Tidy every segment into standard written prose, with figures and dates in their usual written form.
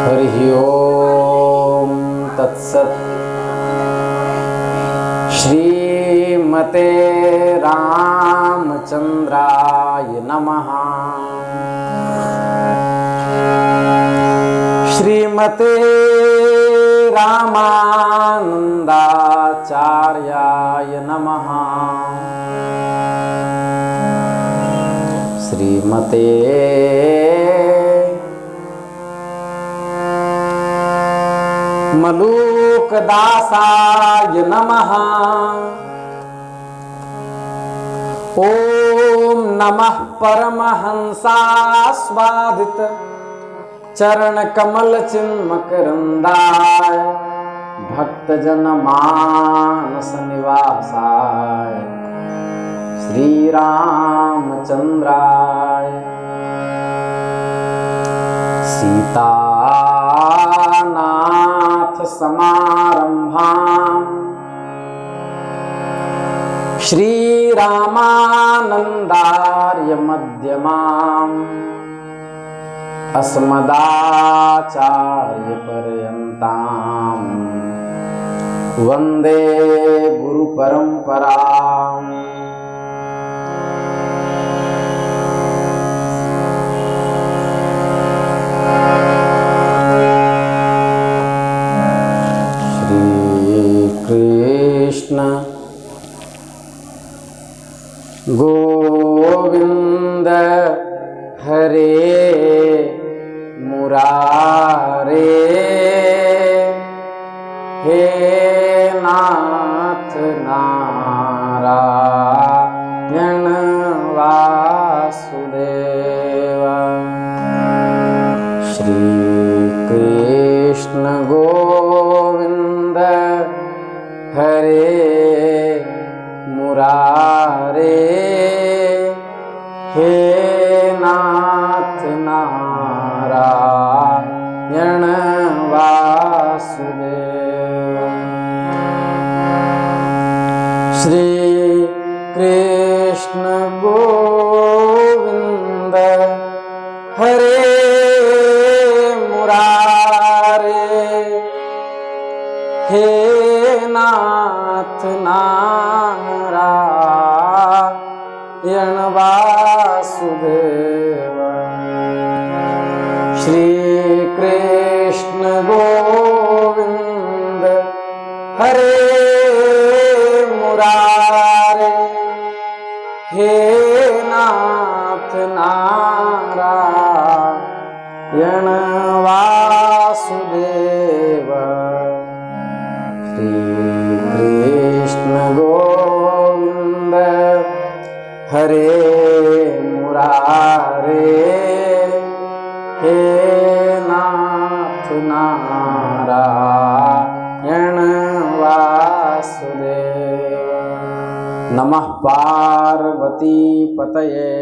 हरि ओम तत्सत्। श्रीमते रामचंद्राय नमः। श्रीमते रामानंदाचार्याय नमः। श्रीमते मलूकदासाय नमः। ओम नमः परमहंसास्वादित चरण कमल चिन्मकरंदाय भक्तजन मानस निवासाय श्री रामचंद्राय। सीतानाथ समारंभां श्री रामानंदार्य मध्यमाम् अस्मदाचार्य पर्यन्तां वंदे गुरु परंपराम्। कृष्ण गोविंद हरे मुरारे, हे नाथ नारायण वासुदेव। श्री कृष्ण गोविंद हरे मुरारे, हे नाथ नारायण वासुदेव। श्री कृष्ण गोविंद हरे मुरारे, हे नाथ नारायण वासुदेव। श्री कृष्ण गोविंद हरे मुरारे, हे नाथ नारायण वासुदेव। कृष्ण गोविंद हरे मुरारे, हे नाथ नारायण वासुदेव। नमः पार्वती पतये,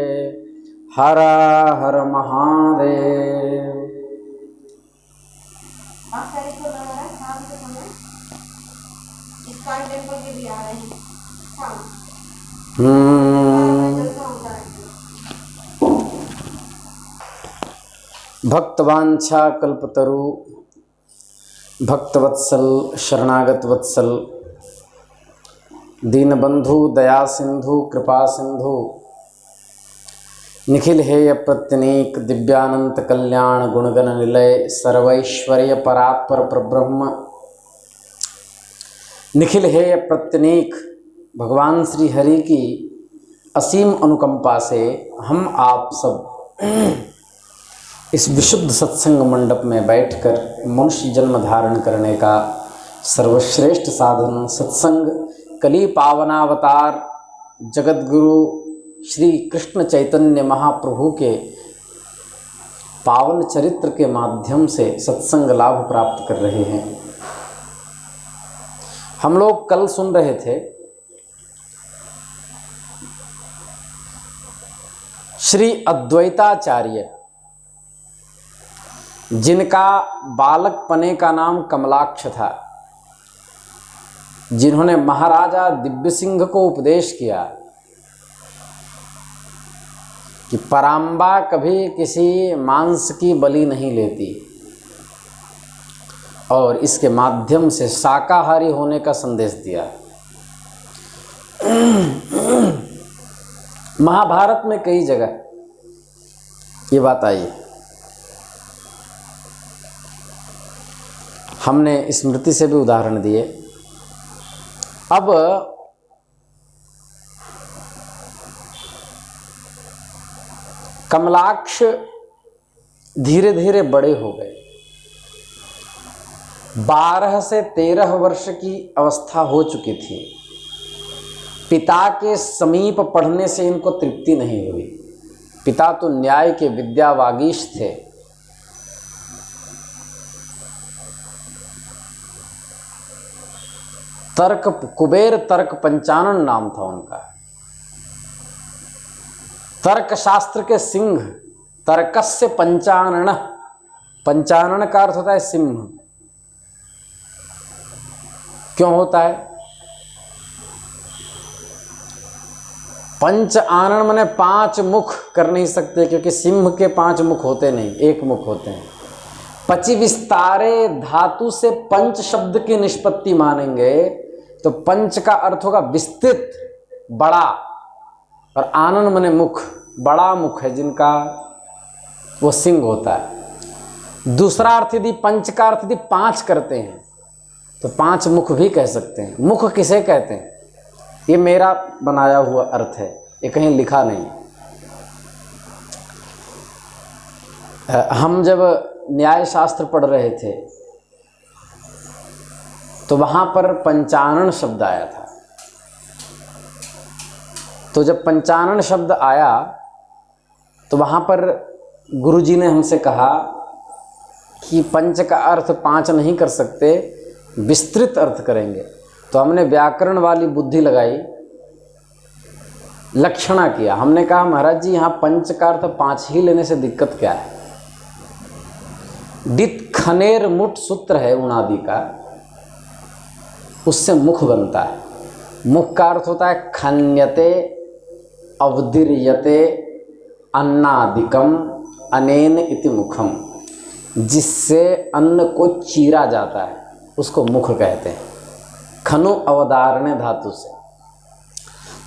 हर हर महादेव। टेम्पल के भी आ रहे हैं। भक्तवांछा कल्पतरु, भक्तवत्सल शरणागत वत्सल, दीनबंधु दया सिंधु कृपा सिंधु, निखिल हेय प्रत्यनीक दिव्यानंत कल्याण गुणगण निलय सर्वैश्वर्य परात्पर परब्रह्म, निखिल हेय प्रत्यनीक भगवान श्री हरि की असीम अनुकंपा से हम आप सब इस विशुद्ध सत्संग मंडप में बैठकर मनुष्य जन्म धारण करने का सर्वश्रेष्ठ साधन सत्संग कली पावनावतार जगतगुरु श्री कृष्ण चैतन्य महाप्रभु के पावन चरित्र के माध्यम से सत्संग लाभ प्राप्त कर रहे हैं। हम लोग कल सुन रहे थे श्री अद्वैताचार्य, जिनका बालकपने का नाम कमलाक्ष था, जिन्होंने महाराजा दिव्य सिंह को उपदेश किया कि पराम्बा कभी किसी मांस की बलि नहीं लेती और इसके माध्यम से शाकाहारी होने का संदेश दिया। महाभारत में कई जगह ये बात आई है। हमने स्मृति से भी उदाहरण दिए। अब कमलाक्ष धीरे धीरे बड़े हो गए। 12 से 13 वर्ष की अवस्था हो चुकी थी। पिता के समीप पढ़ने से इनको तृप्ति नहीं हुई। पिता तो न्याय के विद्यावागीश थे। तर्क कुबेर तर्क पंचानन नाम था उनका। तर्क शास्त्र के सिंह, तर्कस्य पंचानन। पंचानन का अर्थ होता है सिंह। क्यों होता है? पंच आनन माने 5 मुख कर नहीं सकते, क्योंकि सिंह के 5 मुख होते नहीं, 1 मुख होते हैं। पचि विस्तारे धातु से पंच शब्द की निष्पत्ति मानेंगे तो पंच का अर्थ होगा विस्तृत, बड़ा, और आनन माने मुख, बड़ा मुख है जिनका, वो सिंह होता है। दूसरा अर्थ यदि पंच का अर्थ यदि 5 करते हैं तो 5 मुख भी कह सकते हैं। मुख किसे कहते हैं? ये मेरा बनाया हुआ अर्थ है, ये कहीं लिखा नहीं। हम जब न्याय शास्त्र पढ़ रहे थे तो वहाँ पर पंचानन शब्द आया था। तो जब पंचानन शब्द आया तो वहाँ पर गुरुजी ने हमसे कहा कि पंच का अर्थ 5 नहीं कर सकते, विस्तृत अर्थ करेंगे। तो हमने व्याकरण वाली बुद्धि लगाई, लक्षणा किया। हमने कहा महाराज जी यहाँ पंच का अर्थ 5 ही लेने से दिक्कत क्या है? डित खनेर मुठ सूत्र है उणादि का, उससे मुख बनता है। मुख का अर्थ होता है खन्यते अवदीर्यते अन्नादिकम अनेन इति मुखम, जिससे अन्न को चीरा जाता है उसको मुख कहते हैं। खनु अवधारणे धातु से।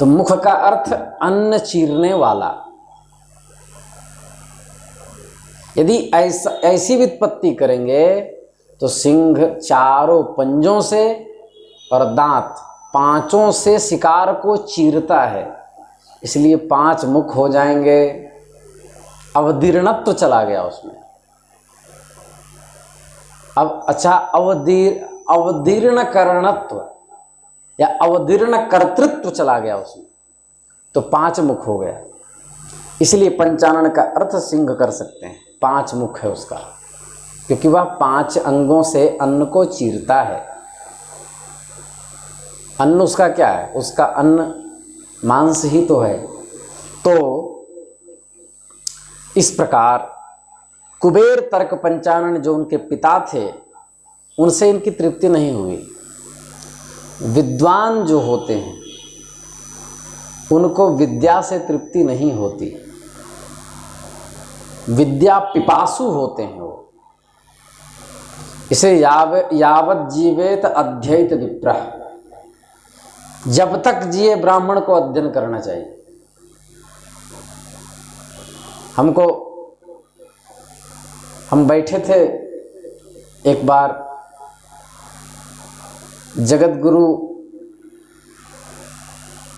तो मुख का अर्थ अन्न चीरने वाला। यदि ऐसी व्युत्पत्ति करेंगे तो सिंह 4 पंजों से और दांत 5 से शिकार को चीरता है, इसलिए 5 मुख हो जाएंगे। अवदीर्णत्व चला गया उसमें। अब अच्छा, अवदीर्ण करणत्व या अवदीर्ण कर्तृत्व चला गया उसमें, तो 5 मुख हो गया। इसलिए पंचानन का अर्थ सिंह कर सकते हैं। 5 मुख है उसका, क्योंकि वह 5 अंगों से अन्न को चीरता है। अन्न उसका क्या है? उसका अन्न मांस ही तो है। तो इस प्रकार कुबेर तर्क पंचानन जो उनके पिता थे, उनसे इनकी तृप्ति नहीं हुई। विद्वान जो होते हैं उनको विद्या से तृप्ति नहीं होती, विद्या पिपासु होते हैं वो। इसे यावत जीवेत अध्ययत विप्रः, जब तक जिए ब्राह्मण को अध्ययन करना चाहिए। हम बैठे थे एक बार जगत गुरु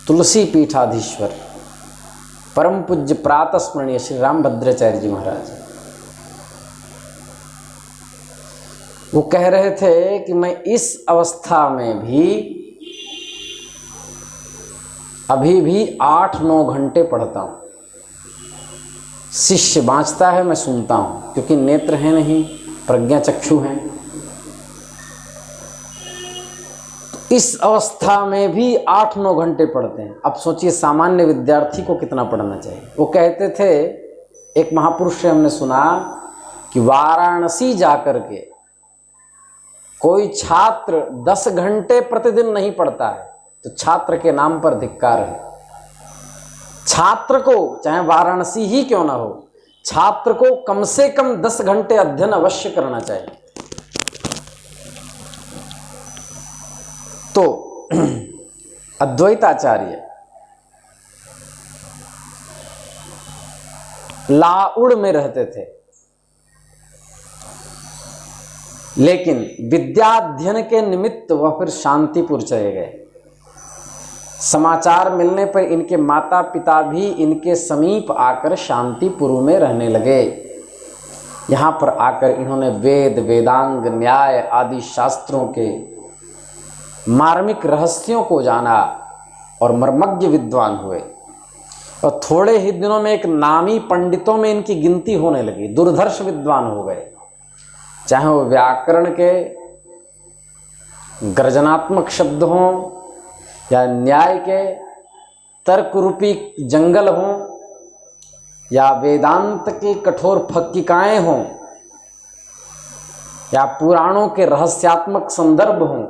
तुलसी पीठाधीश्वर परम पूज्य प्रातः स्मरणीय श्री रामभद्राचार्य जी महाराज, वो कह रहे थे कि मैं इस अवस्था में भी अभी भी 8-9 घंटे पढ़ता हूँ। शिष्य बाँचता है, मैं सुनता हूँ, क्योंकि नेत्र है नहीं, प्रज्ञा चक्षु हैं। तो इस अवस्था में भी 8-9 घंटे पढ़ते हैं। अब सोचिए सामान्य विद्यार्थी को कितना पढ़ना चाहिए। वो कहते थे, एक महापुरुष से हमने सुना कि वाराणसी जाकर के कोई छात्र 10 घंटे प्रतिदिन नहीं पढ़ता है तो छात्र के नाम पर धिक्कार है। छात्र को, चाहे वाराणसी ही क्यों ना हो, छात्र को कम से कम 10 घंटे अध्ययन अवश्य करना चाहिए। तो अद्वैताचार्य लाउड़ में रहते थे, लेकिन विद्याध्ययन के निमित्त वह फिर शांतिपुर चले गए। समाचार मिलने पर इनके माता पिता भी इनके समीप आकर शांतिपुर में रहने लगे। यहाँ पर आकर इन्होंने वेद, वेदांग, न्याय आदि शास्त्रों के मार्मिक रहस्यों को जाना और मर्मज्ञ विद्वान हुए। और थोड़े ही दिनों में एक नामी पंडितों में इनकी गिनती होने लगी, दुर्धर्ष विद्वान हो गए। चाहे वो व्याकरण के गर्जनात्मक शब्द हों या न्याय के तर्क रूपी जंगल हों या वेदांत की कठोर फक्किकाएं हों या पुराणों के रहस्यात्मक संदर्भ हों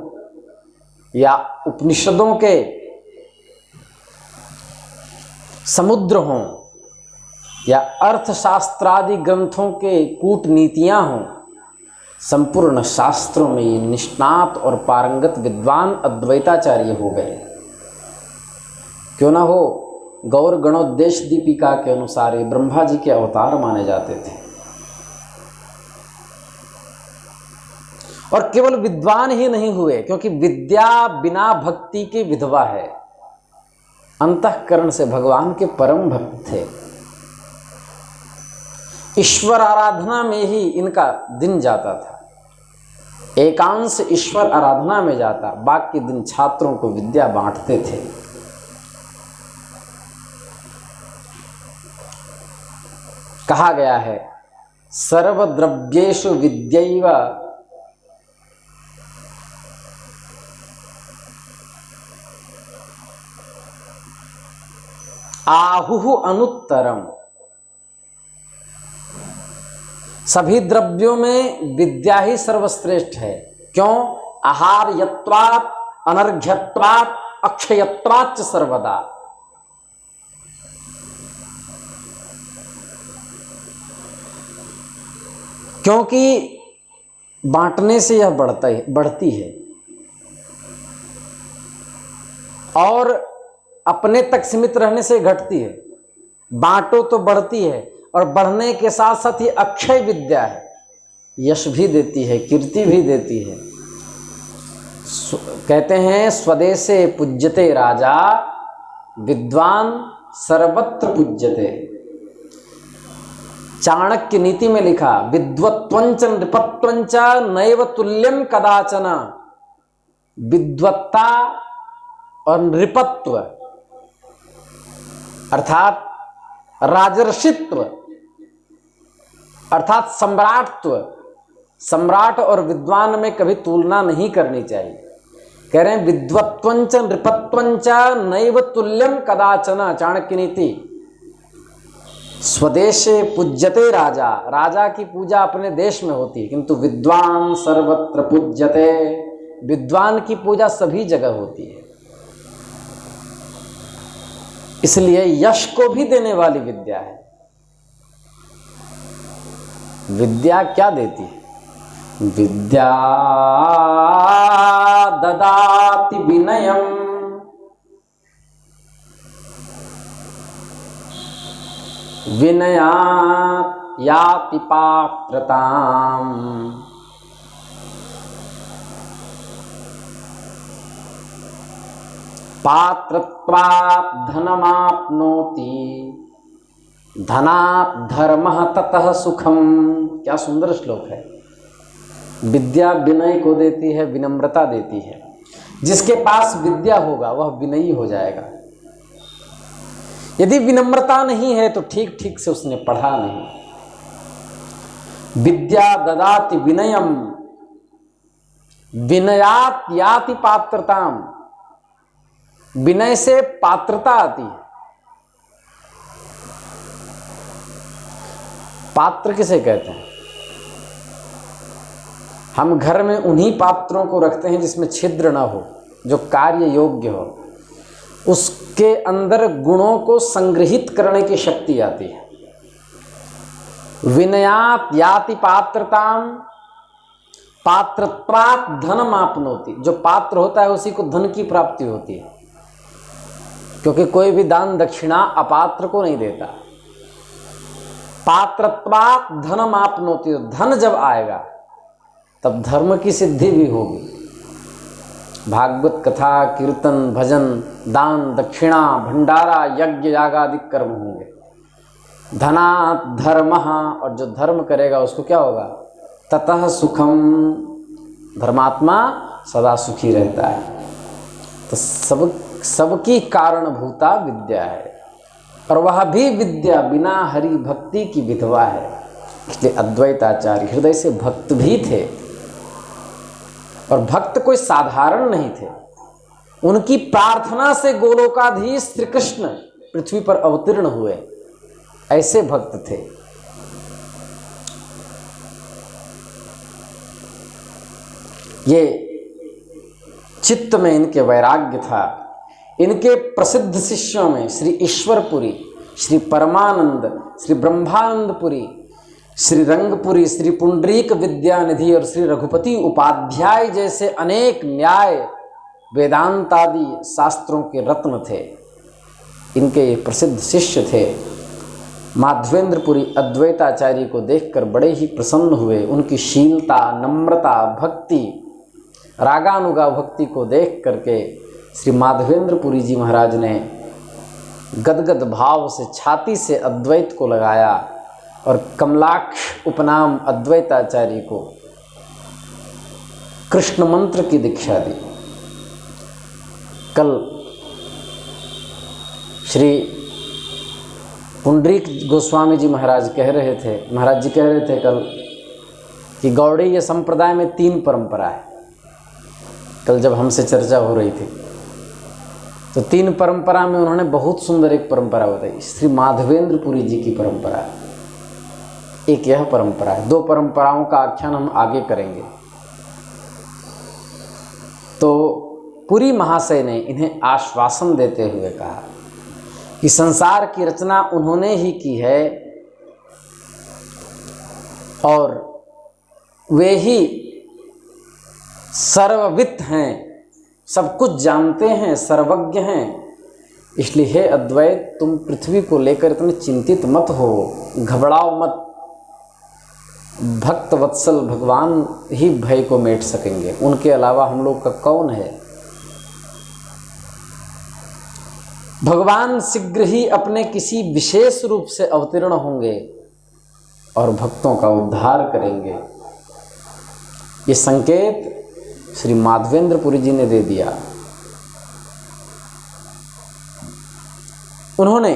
या उपनिषदों के समुद्र हों या अर्थशास्त्रादि ग्रंथों के कूटनीतियां हों, संपूर्ण शास्त्रों में ये निष्णात और पारंगत विद्वान अद्वैताचार्य हो गए। क्यों ना हो, गौर गणोद्देश दीपिका के अनुसार ये ब्रह्मा जी के अवतार माने जाते थे। और केवल विद्वान ही नहीं हुए, क्योंकि विद्या बिना भक्ति की विधवा है। अंतःकरण से भगवान के परम भक्त थे। ईश्वर आराधना में ही इनका दिन जाता था, एकांश ईश्वर आराधना में जाता, बाकी दिन छात्रों को विद्या बांटते थे। कहा गया है सर्वद्रव्येषु विद्यैव आहुः अनुत्तरम। सभी द्रव्यों में विद्या ही सर्वश्रेष्ठ है। क्यों? आहार यत्वात् अनर्घ्यत्वात् अक्षयत्वाच्च सर्वदा। क्योंकि बांटने से यह बढ़ती है और अपने तक सीमित रहने से घटती है। बांटो तो बढ़ती है और बढ़ने के साथ साथ ये अक्षय विद्या है, यश भी देती है, कीर्ति भी देती है। कहते हैं स्वदेशे पूज्यते राजा, विद्वान सर्वत्र पूज्यते। चाणक्य नीति में लिखा विद्वत्वंच नृपत्वंच नैव तुल्यम कदाचन। विद्वत्ता और नृपत्व अर्थात राजर्षित्व अर्थात सम्राटत्व, सम्राट और विद्वान में कभी तुलना नहीं करनी चाहिए। कह रहे हैं विद्वत्वंच नृपत्वंच नैव तुल्यम कदाचन। चाणक्य नीति। स्वदेशे पूज्यते राजा, राजा की पूजा अपने देश में होती है, किंतु विद्वान सर्वत्र पूज्यते, विद्वान की पूजा सभी जगह होती है। इसलिए यश को भी देने वाली विद्या है। विद्या क्या देती है? विद्या ददाति विनयम, विनयात् याति पात्रताम्। पात्रत्वात् धनमाप्नोति, धनात् धर्मः ततः सुखम। क्या सुंदर श्लोक है। विद्या विनय को देती है, विनम्रता देती है। जिसके पास विद्या होगा वह विनयी हो जाएगा। यदि विनम्रता नहीं है तो ठीक ठीक से उसने पढ़ा नहीं। विद्या ददाति विनयम, विनयात् याति पात्रताम। विनय से पात्रता आती है। पात्र किसे कहते हैं? हम घर में उन्हीं पात्रों को रखते हैं जिसमें छिद्र ना हो, जो कार्य योग्य हो। उसके अंदर गुणों को संग्रहित करने की शक्ति आती है। विनयात याति पात्रताम पात्रत्वात् धनम आपनोति। जो पात्र होता है उसी को धन की प्राप्ति होती है, क्योंकि कोई भी दान दक्षिणा अपात्र को नहीं देता। पात्रत्वात् धनम आपनोति। धन जब आएगा तब धर्म की सिद्धि भी होगी। भागवत कथा, कीर्तन, भजन, दान, दक्षिणा, भंडारा, यज्ञ यागादि कर्म होंगे। धनात् धर्मः, और जो धर्म करेगा उसको क्या होगा? ततः सुखम। धर्मात्मा सदा सुखी रहता है। तो सबकी कारणभूता विद्या है, और वह भी विद्या बिना हरि भक्ति की विधवा है। इसलिए अद्वैताचार्य हृदय से भक्त भी थे, और भक्त कोई साधारण नहीं थे। उनकी प्रार्थना से गोलोकाधीश श्री कृष्ण पृथ्वी पर अवतीर्ण हुए, ऐसे भक्त थे। ये चित्त में इनके वैराग्य था। इनके प्रसिद्ध शिष्यों में श्री ईश्वरपुरी, श्री परमानंद, श्री ब्रह्मानंदपुरी, श्री रंगपुरी, श्री पुंडरीक विद्यानिधि और श्री रघुपति उपाध्याय जैसे अनेक न्याय वेदांत आदि शास्त्रों के रत्न थे। इनके प्रसिद्ध शिष्य थे। माधवेंद्रपुरी अद्वैताचार्य को देखकर बड़े ही प्रसन्न हुए। उनकी शीलता, नम्रता, भक्ति, रागानुगा भक्ति को देख करके श्री माधवेंद्रपुरी जी महाराज ने गदगद भाव से छाती से अद्वैत को लगाया और कमलाक्ष उपनाम अद्वैताचार्य को कृष्ण मंत्र की दीक्षा दी। कल श्री पुंडरीक गोस्वामी जी महाराज जी कह रहे थे कल कि गौड़ीय संप्रदाय में 3 परंपरा है। कल जब हमसे चर्चा हो रही थी तो 3 परंपरा में उन्होंने बहुत सुंदर एक परंपरा बताई, श्री माधवेंद्रपुरी जी की परंपरा, एक यह परंपरा है। 2 परंपराओं का आख्यान हम आगे करेंगे। तो पुरी महाशय ने इन्हें आश्वासन देते हुए कहा कि संसार की रचना उन्होंने ही की है और वे ही सर्ववित हैं, सब कुछ जानते हैं, सर्वज्ञ हैं। इसलिए हे अद्वैत, तुम पृथ्वी को लेकर इतने चिंतित मत हो, घबराओ मत। भक्त वत्सल भगवान ही भय को मेट सकेंगे, उनके अलावा हम लोग का कौन है। भगवान शीघ्र ही अपने किसी विशेष रूप से अवतीर्ण होंगे और भक्तों का उद्धार करेंगे। ये संकेत श्री माधवेंद्रपुरी जी ने दे दिया। उन्होंने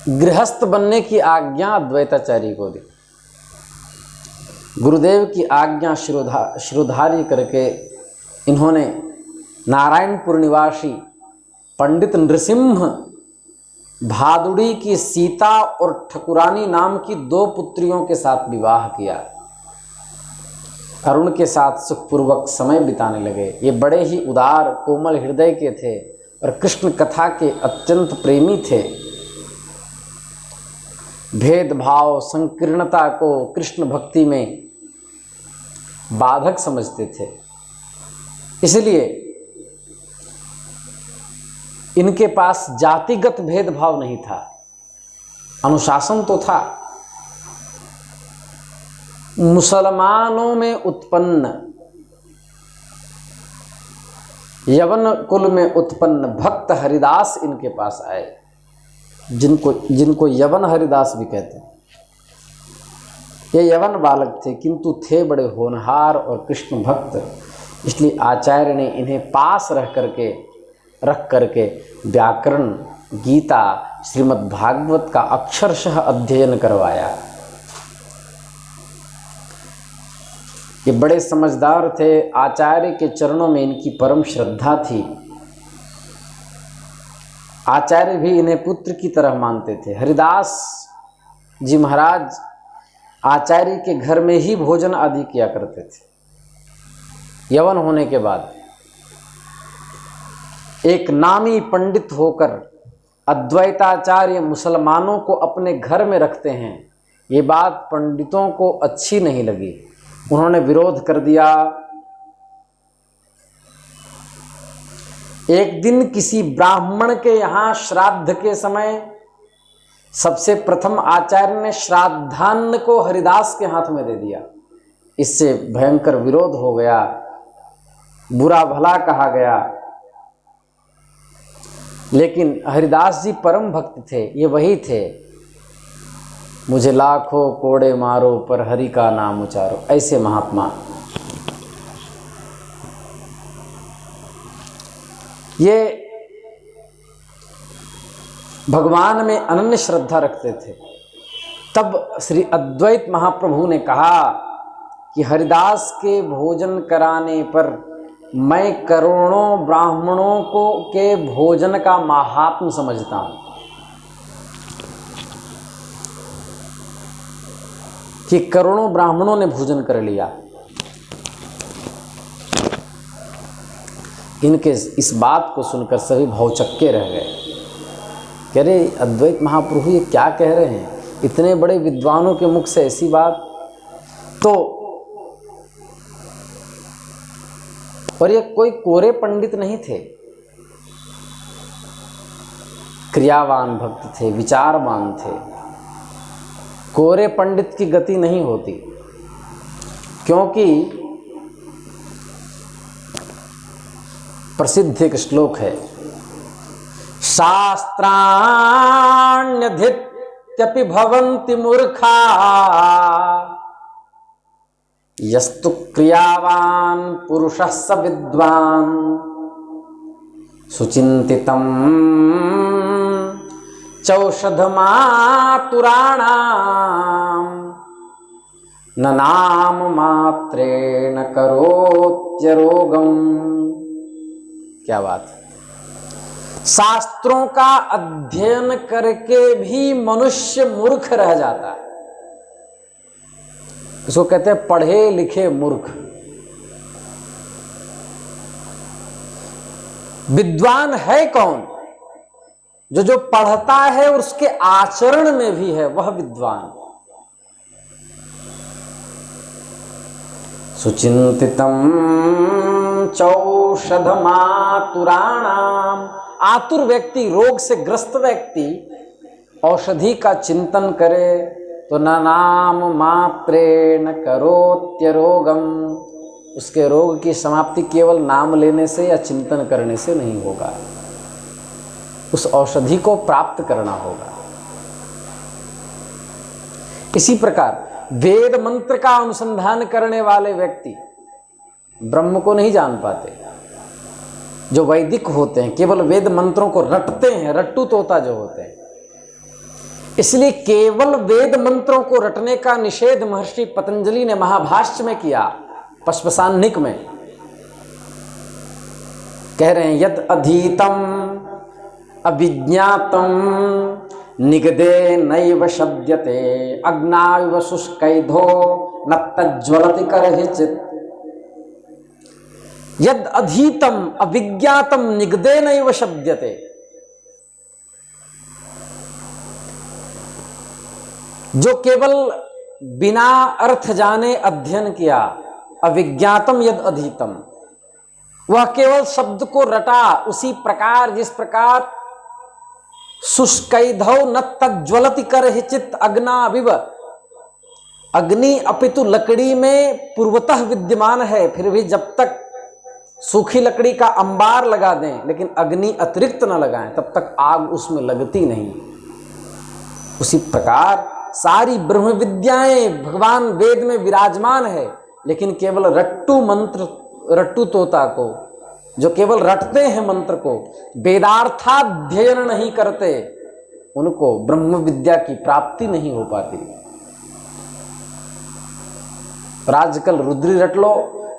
गृहस्थ बनने की आज्ञा अद्वैताचार्य को दी। गुरुदेव की आज्ञा शिरोधार्य करके इन्होंने नारायणपुर निवासी पंडित नृसिंह भादुड़ी की सीता और ठकुरानी नाम की 2 पुत्रियों के साथ विवाह किया और उनके साथ सुखपूर्वक समय बिताने लगे। ये बड़े ही उदार कोमल हृदय के थे और कृष्ण कथा के अत्यंत प्रेमी थे। भेदभाव, संकीर्णता को कृष्ण भक्ति में बाधक समझते थे। इसलिए इनके पास जातिगत भेदभाव नहीं था, अनुशासन तो था। मुसलमानों में उत्पन्न, यवन कुल में उत्पन्न भक्त हरिदास इनके पास आए, जिनको यवन हरिदास भी कहते हैं। ये यवन बालक थे किंतु थे बड़े होनहार और कृष्ण भक्त। इसलिए आचार्य ने इन्हें पास रख करके व्याकरण, गीता, श्रीमद् भागवत का अक्षरशः अध्ययन करवाया। ये बड़े समझदार थे। आचार्य के चरणों में इनकी परम श्रद्धा थी। आचार्य भी इन्हें पुत्र की तरह मानते थे। हरिदास जी महाराज आचार्य के घर में ही भोजन आदि किया करते थे। यवन होने के बाद एक नामी पंडित होकर अद्वैताचार्य मुसलमानों को अपने घर में रखते हैं, ये बात पंडितों को अच्छी नहीं लगी। उन्होंने विरोध कर दिया। एक दिन किसी ब्राह्मण के यहाँ श्राद्ध के समय सबसे प्रथम आचार्य ने श्राद्धान्न को हरिदास के हाथ में दे दिया। इससे भयंकर विरोध हो गया, बुरा भला कहा गया। लेकिन हरिदास जी परम भक्त थे, ये वही थे, मुझे लाखों कोड़े मारो पर हरि का नाम उचारो, ऐसे महात्मा। ये भगवान में अनन्य श्रद्धा रखते थे। तब श्री अद्वैत महाप्रभु ने कहा कि हरिदास के भोजन कराने पर मैं करोड़ों ब्राह्मणों को के भोजन का महात्म समझता हूं, कि करोड़ों ब्राह्मणों ने भोजन कर लिया। इनके इस बात को सुनकर सभी भौचक्के रह गए। कह रहे अद्वैत महाप्रभु ये क्या कह रहे हैं, इतने बड़े विद्वानों के मुख से ऐसी बात। तो और ये कोई कोरे पंडित नहीं थे, क्रियावान भक्त थे, विचारवान थे। कोरे पंडित की गति नहीं होती, क्योंकि प्रसिद्ध एक श्लोक है, शास्त्राण्यधीत्यपि भवन्ति मूर्खा यस्तु क्रियावान पुरुषः स विद्वान् सुचिन्तितं चौषधमातुराणां न नाम मात्रेण करोत्यरोगम्। क्या बात है। शास्त्रों का अध्ययन करके भी मनुष्य मूर्ख रह जाता है। इसको कहते हैं पढ़े लिखे मूर्ख। विद्वान है कौन? जो पढ़ता है और उसके आचरण में भी है, वह विद्वान। सुचिंतितम चौषधमातुराणाम। आतुर व्यक्ति, रोग से ग्रस्त व्यक्ति औषधि का चिंतन करे तो न नाम मात्रेण करोत्यरोगम। उसके रोग की समाप्ति केवल नाम लेने से या चिंतन करने से नहीं होगा, उस औषधि को प्राप्त करना होगा। इसी प्रकार वेद मंत्र का अनुसंधान करने वाले व्यक्ति ब्रह्म को नहीं जान पाते। जो वैदिक होते हैं केवल वेद मंत्रों को रटते हैं, रट्टू तोता जो होते हैं। इसलिए केवल वेद मंत्रों को रटने का निषेध महर्षि पतंजलि ने महाभाष्य में किया, पश्पसान्निक में। कह रहे हैं यद अधीतम अभिज्ञातम निगदे नैव शब्दते अग्नाविव शुष्कैधो न तज्ज्वलति करहिचित्। यद अधीतम अभिज्ञातम निगदे नैव शब्दते। जो केवल बिना अर्थ जाने अध्ययन किया, अविज्ञातम यद अधीतम, वह केवल शब्द को रटा उसी प्रकार जिस प्रकार शुष्कैधौ न तज्ज्वलति करहिचित् अग्नाविव। अग्नि अपितु लकड़ी में पूर्वतः विद्यमान है, फिर भी जब तक सूखी लकड़ी का अंबार लगा दें लेकिन अग्नि अतिरिक्त न लगाएं तब तक आग उसमें लगती नहीं। उसी प्रकार सारी ब्रह्म विद्याएं भगवान वेद में विराजमान है, लेकिन केवल रट्टू मंत्र, रट्टू तोता को, जो केवल रटते हैं मंत्र को, वेदार्थाध्ययन नहीं करते, उनको ब्रह्म विद्या की प्राप्ति नहीं हो पाती। पर आजकल रुद्री रट लो,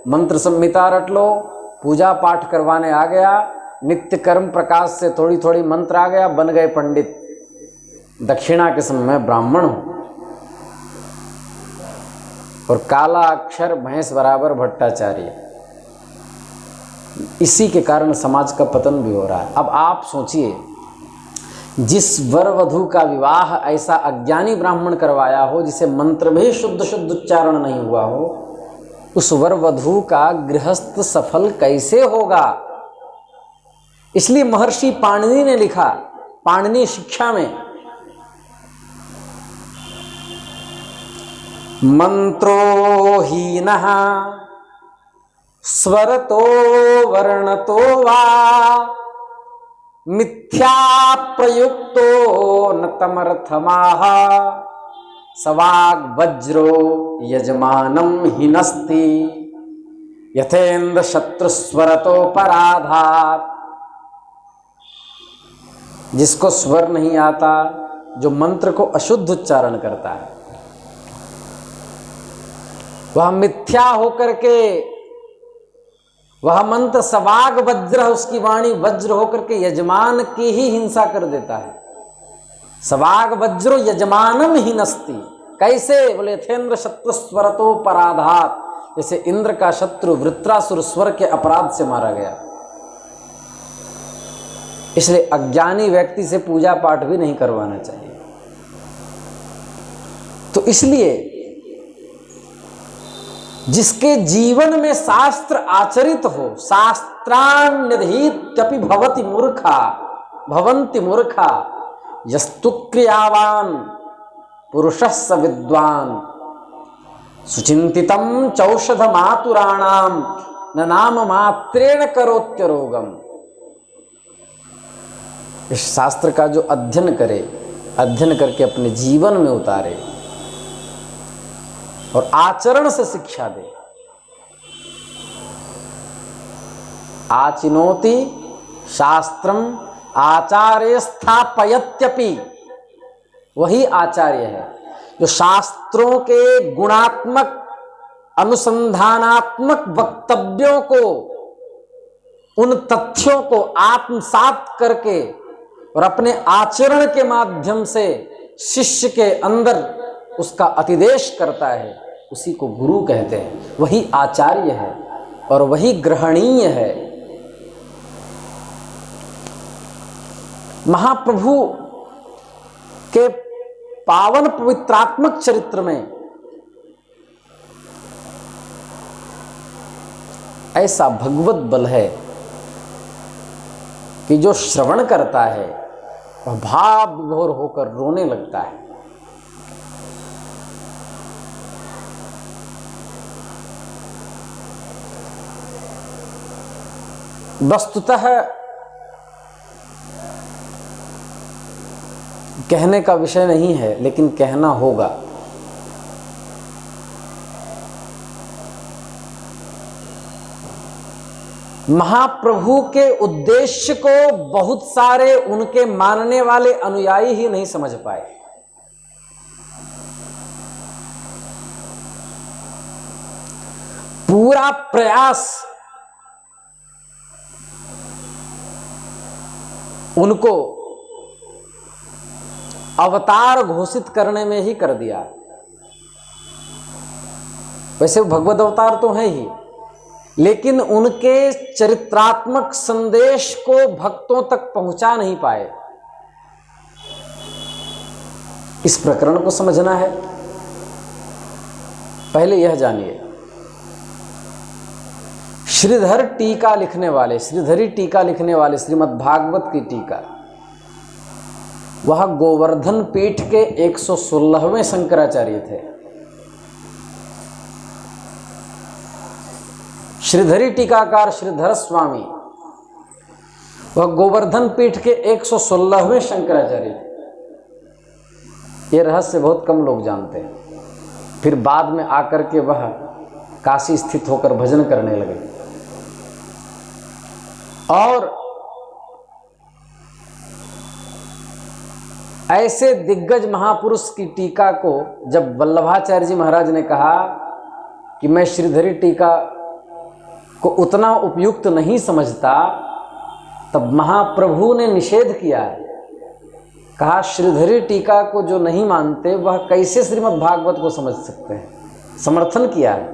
मंत्र संहिता रट लो, पूजा पाठ करवाने आ गया, नित्य कर्म प्रकाश से थोड़ी थोड़ी मंत्र आ गया, बन गए पंडित। दक्षिणा के समय में ब्राह्मण हूं और काला अक्षर भैंस बराबर भट्टाचार्य। इसी के कारण समाज का पतन भी हो रहा है। अब आप सोचिए, जिस वर वधू का विवाह ऐसा अज्ञानी ब्राह्मण करवाया हो, जिसे मंत्र भी शुद्ध शुद्ध उच्चारण नहीं हुआ हो, उस वर वधू का गृहस्थ सफल कैसे होगा? इसलिए महर्षि पाणिनि ने लिखा, पाणिनि शिक्षा में, मंत्रो हीनः स्वरतो वर्णतो वा मिथ्या प्रयुक्तो न तमर्थमाह सवाग् वज्रो यजमानं हिनस्ति यथेन्द्र शत्रुस्वरतो पराधात्। जिसको स्वर नहीं आता, जो मंत्र को अशुद्ध उच्चारण करता है, वह मिथ्या होकर के वह मंत्र सवाग वज्र, उसकी वाणी वज्र होकर के यजमान की ही हिंसा कर देता है। सवाग वज्रो यजमानम हिनस्ति। कैसे? बोले यथेन्द्र शत्रु स्वरतो पराधात, जैसे इंद्र का शत्रु वृत्रासुर स्वर के अपराध से मारा गया। इसलिए अज्ञानी व्यक्ति से पूजा पाठ भी नहीं करवाना चाहिए। तो इसलिए जिसके जीवन में शास्त्र आचरित हो, शास्त्रान्यधीत्यपि भवति मूर्खा भवन्ति मूर्खा यस्तु क्रियावान पुरुषः स विद्वान सुचिंतितम चौषध मातुराणाम न नाम मात्रेण करोत्य रोगम। इस शास्त्र का जो अध्ययन करे, अध्ययन करके अपने जीवन में उतारे और आचरण से शिक्षा दे। आचिनोति शास्त्रम आचार्य स्थापयत्यपि, वही आचार्य है जो शास्त्रों के गुणात्मक अनुसंधानात्मक वक्तव्यों को, उन तथ्यों को आत्मसात करके और अपने आचरण के माध्यम से शिष्य के अंदर उसका अतिदेश करता है, उसी को गुरु कहते हैं। वही आचार्य है और वही ग्रहणीय है। महाप्रभु के पावन पवित्रात्मक चरित्र में ऐसा भगवत बल है कि जो श्रवण करता है वह भाव विभोर होकर रोने लगता है। वस्तुतः कहने का विषय नहीं है, लेकिन कहना होगा। महाप्रभु के उद्देश्य को बहुत सारे उनके मानने वाले अनुयायी ही नहीं समझ पाए। पूरा प्रयास उनको अवतार घोषित करने में ही कर दिया। वैसे भगवत अवतार तो है ही, लेकिन उनके चरित्रात्मक संदेश को भक्तों तक पहुंचा नहीं पाए। इस प्रकरण को समझना है। पहले यह जानिए, श्रीधर टीका लिखने वाले, श्रीधरी टीका लिखने वाले, श्रीमद् भागवत की टीका, वह गोवर्धन पीठ के 116वें शंकराचार्य थे। श्रीधरी टीकाकार श्रीधर स्वामी, वह गोवर्धन पीठ के 116वें शंकराचार्य थे। ये रहस्य बहुत कम लोग जानते हैं। फिर बाद में आकर के वह काशी स्थित होकर भजन करने लगे। और ऐसे दिग्गज महापुरुष की टीका को जब वल्लभाचार्य जी महाराज ने कहा कि मैं श्रीधरी टीका को उतना उपयुक्त नहीं समझता, तब महाप्रभु ने निषेध किया है। कहा श्रीधरी टीका को जो नहीं मानते वह कैसे श्रीमद् भागवत को समझ सकते हैं। समर्थन किया है।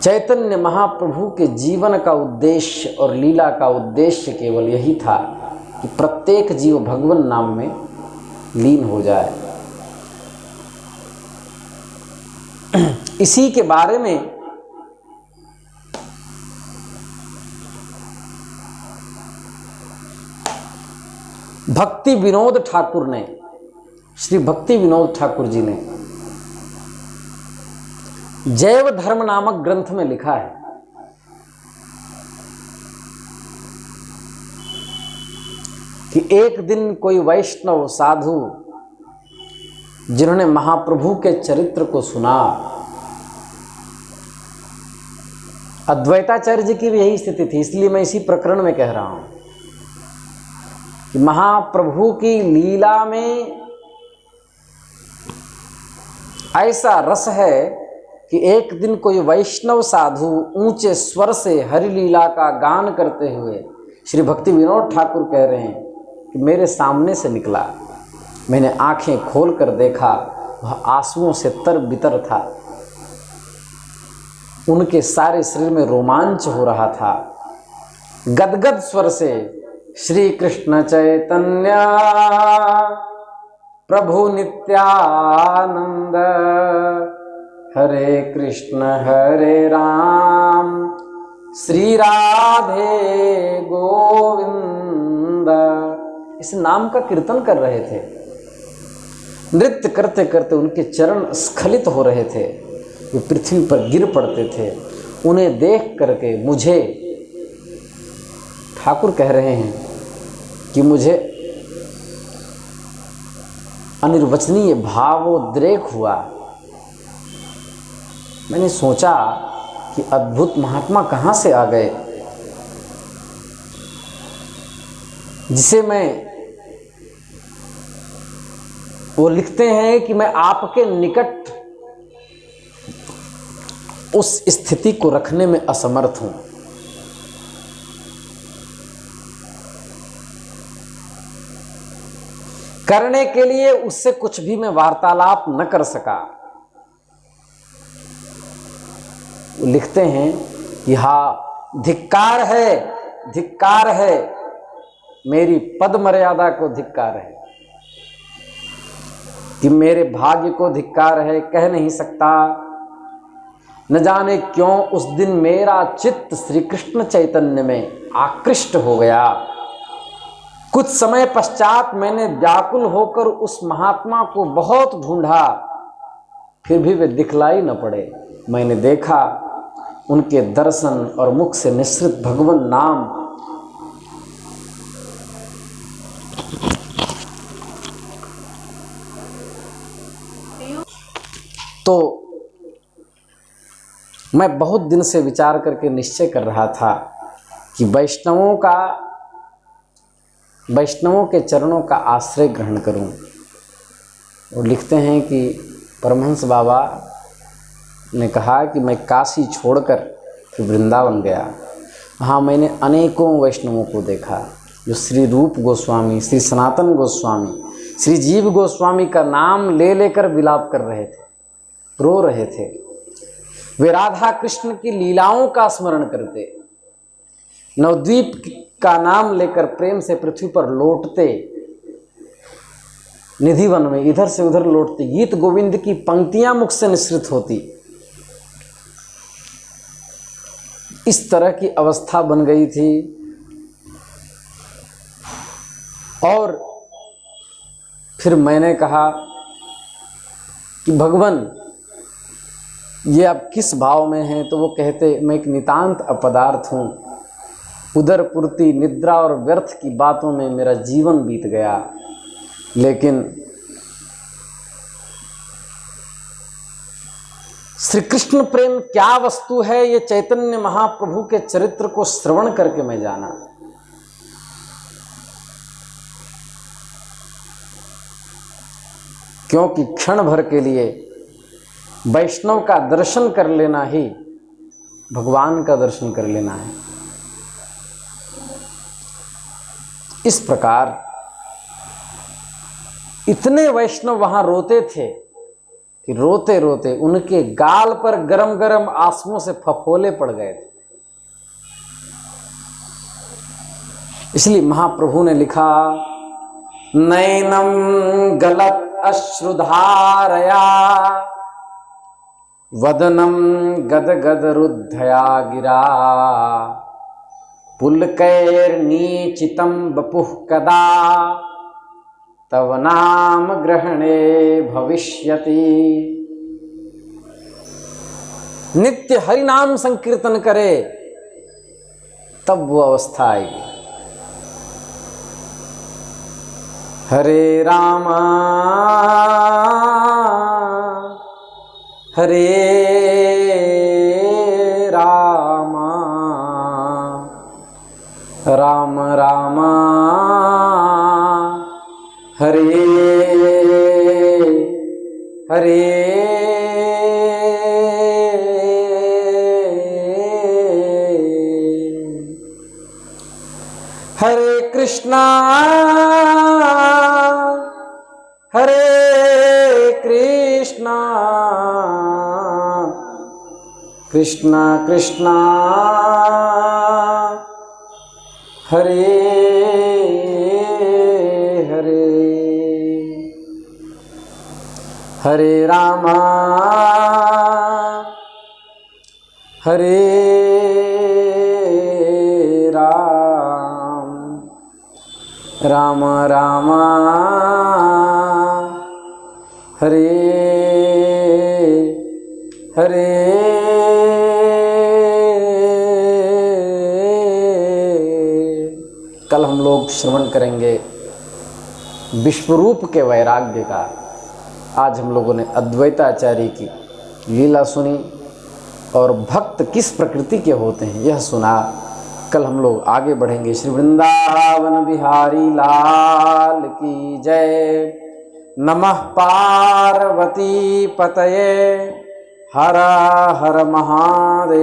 चैतन्य महाप्रभु के जीवन का उद्देश्य और लीला का उद्देश्य केवल यही था कि प्रत्येक जीव भगवान नाम में लीन हो जाए। इसी के बारे में भक्ति विनोद ठाकुर ने, श्री भक्ति विनोद ठाकुर जी ने जैव धर्म नामक ग्रंथ में लिखा है कि एक दिन कोई वैष्णव साधु जिन्होंने महाप्रभु के चरित्र को सुना, अद्वैताचार्य जी की भी यही स्थिति थी, इसलिए मैं इसी प्रकरण में कह रहा हूं कि महाप्रभु की लीला में ऐसा रस है कि एक दिन कोई वैष्णव साधु ऊंचे स्वर से हरि लीला का गान करते हुए, श्री भक्ति विनोद ठाकुर कह रहे हैं कि मेरे सामने से निकला, मैंने आंखें खोल कर देखा, वह आंसुओं से तर बितर था, उनके सारे शरीर में रोमांच हो रहा था। गदगद स्वर से श्री कृष्ण चैतन्य प्रभु नित्यानंद हरे कृष्ण हरे राम श्री राधे गोविंद, इस नाम का कीर्तन कर रहे थे। नृत्य करते करते उनके चरण स्खलित हो रहे थे, वे पृथ्वी पर गिर पड़ते थे। उन्हें देख करके मुझे, ठाकुर कह रहे हैं कि मुझे अनिर्वचनीय भावोद्रेक हुआ। मैंने सोचा कि अद्भुत महात्मा कहाँ से आ गए, जिसे वो लिखते हैं कि मैं आपके निकट उस स्थिति को रखने में असमर्थ हूं। करने के लिए उससे कुछ भी मैं वार्तालाप न कर सका। लिखते हैं कि हाँ, धिक्कार है, मेरी पद मर्यादा को धिक्कार है, कि मेरे भाग्य को धिक्कार है, कह नहीं सकता। न जाने क्यों उस दिन मेरा चित्त श्री कृष्ण चैतन्य में आकृष्ट हो गया। कुछ समय पश्चात मैंने व्याकुल होकर उस महात्मा को बहुत ढूंढा, फिर भी वे दिखलाई न पड़े। मैंने देखा उनके दर्शन और मुख से निश्रित भगवान नाम तो मैं बहुत दिन से विचार करके निश्चय कर रहा था कि वैष्णवों के चरणों का आश्रय ग्रहण करूं। और लिखते हैं कि परमहंस बाबा ने कहा कि मैं काशी छोड़कर फिर वृंदावन गया। वहाँ मैंने अनेकों वैष्णवों को देखा जो श्री रूप गोस्वामी, श्री सनातन गोस्वामी, श्री जीव गोस्वामी का नाम ले लेकर विलाप कर रहे थे, रो रहे थे। वे राधा कृष्ण की लीलाओं का स्मरण करते, नवद्वीप का नाम लेकर प्रेम से पृथ्वी पर लौटते, निधिवन में इधर से उधर लौटते, गीत गोविंद की पंक्तियां मुख से निश्रित होती। इस तरह की अवस्था बन गई थी। और फिर मैंने कहा कि भगवान ये आप किस भाव में हैं? तो वो कहते, मैं एक नितांत अपदार्थ हूँ, उदर पूर्ति, निद्रा और व्यर्थ की बातों में मेरा जीवन बीत गया। लेकिन श्री कृष्ण प्रेम क्या वस्तु है, ये चैतन्य महाप्रभु के चरित्र को श्रवण करके मैं जाना। क्योंकि क्षण भर के लिए वैष्णव का दर्शन कर लेना ही भगवान का दर्शन कर लेना है। इस प्रकार इतने वैष्णव वहां रोते थे, कि रोते रोते उनके गाल पर गरम गरम आंसुओं से फफोले पड़ गए थे। इसलिए महाप्रभु ने लिखा, नैनम गलत अश्रुधारया वदनम गदगद रुद्धया गिरा पुलकैर्नीचितं वपुः कदा तव नाम ग्रहणे भविष्यति। नित्य हरि नाम संकीर्तन करे तब वो अवस्था आएगी। हरे राम हरे राम राम राम हरे हरे। हरे कृष्णा हरे कृष्णा कृष्णा कृष्णा हरे हरे। हरे राम हरे राम राम राम हरे हरे। कल हम लोग श्रवण करेंगे विश्वरूप के वैराग्य का। आज हम लोगों ने अद्वैताचार्य की लीला सुनी और भक्त किस प्रकृति के होते हैं यह सुना। कल हम लोग आगे बढ़ेंगे। श्री वृंदावन बिहारी लाल की जय। नमः पार्वती पतये। हर हर महादेव।